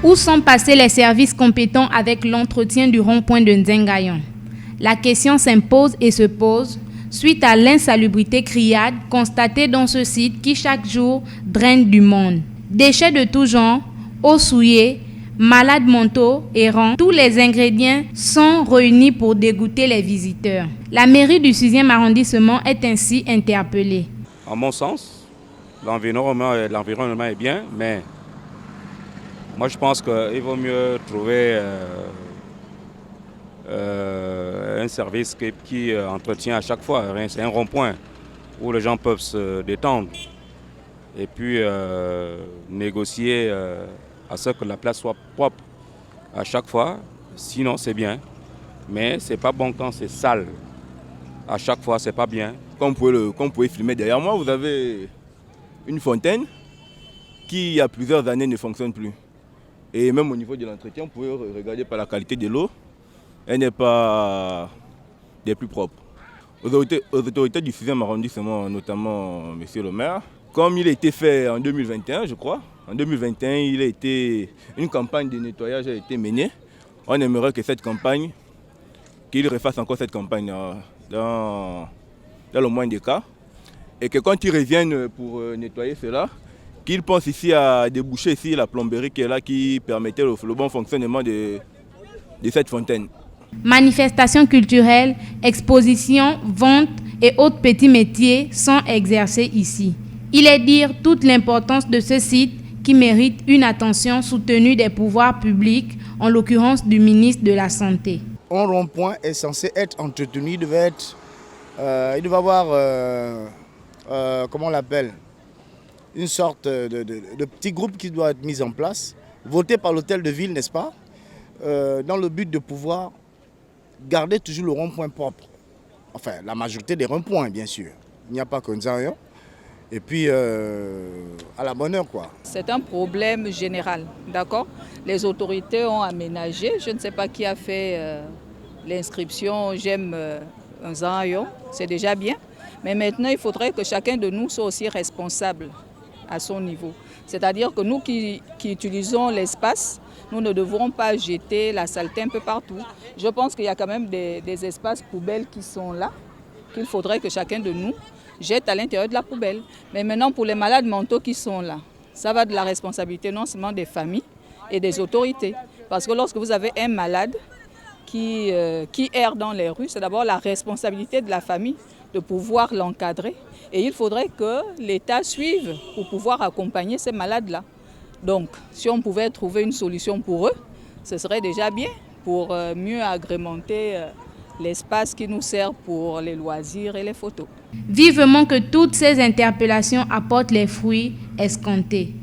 Où sont passés les services compétents avec l'entretien du rond-point de Nzengayon? La question s'impose et se pose suite à l'insalubrité criarde constatée dans ce site qui chaque jour draine du monde. Déchets de tout genre, eau souillée, malades mentaux, errants, tous les ingrédients sont réunis pour dégoûter les visiteurs. La mairie du 6e arrondissement est ainsi interpellée. À mon sens, l'environnement est bien, mais moi je pense qu'il vaut mieux trouver un service qui entretient à chaque fois. C'est un rond-point où les gens peuvent se détendre et puis négocier à ce que la place soit propre à chaque fois. Sinon c'est bien, mais c'est pas bon quand c'est sale. À chaque fois c'est pas bien. Comme vous pouvez filmer derrière moi, vous avez une fontaine qui il y a plusieurs années ne fonctionne plus. Et même au niveau de l'entretien, vous pouvez regarder par la qualité de l'eau, elle n'est pas des plus propres. Aux autorités du 6e arrondissement, notamment M. le maire, comme il a été fait en 2021, je crois, en 2021, une campagne de nettoyage a été menée. On aimerait que cette campagne, qu'il refasse encore cette campagne dans le moins des cas. Et que quand ils reviennent pour nettoyer cela, qu'ils pensent ici à déboucher ici la plomberie qui est là, qui permettait le bon fonctionnement de cette fontaine. Manifestations culturelles, expositions, ventes et autres petits métiers sont exercés ici. Il est dire toute l'importance de ce site qui mérite une attention soutenue des pouvoirs publics, en l'occurrence du ministre de la Santé. Un rond-point est censé être entretenu, il devait avoir, comment on l'appelle, une sorte de petit groupe qui doit être mis en place, voté par l'hôtel de ville, n'est-ce pas, dans le but de pouvoir garder toujours le rond-point propre. Enfin, la majorité des ronds-points, bien sûr. Il n'y a pas que Nzengayon. Et puis, à la bonne heure, quoi. C'est un problème général, d'accord? Les autorités ont aménagé, je ne sais pas qui a fait l'inscription « J'aime Nzengayon », c'est déjà bien. Mais maintenant, il faudrait que chacun de nous soit aussi responsable à son niveau. C'est-à-dire que nous qui utilisons l'espace, nous ne devrons pas jeter la saleté un peu partout. Je pense qu'il y a quand même des espaces poubelles qui sont là, qu'il faudrait que chacun de nous jette à l'intérieur de la poubelle. Mais maintenant, pour les malades mentaux qui sont là, ça va de la responsabilité non seulement des familles et des autorités. Parce que lorsque vous avez un malade qui erre dans les rues, c'est d'abord la responsabilité de la famille de pouvoir l'encadrer. Et il faudrait que l'État suive pour pouvoir accompagner ces malades-là. Donc, si on pouvait trouver une solution pour eux, ce serait déjà bien pour mieux agrémenter l'espace qui nous sert pour les loisirs et les photos. Vivement que toutes ces interpellations apportent les fruits escomptés.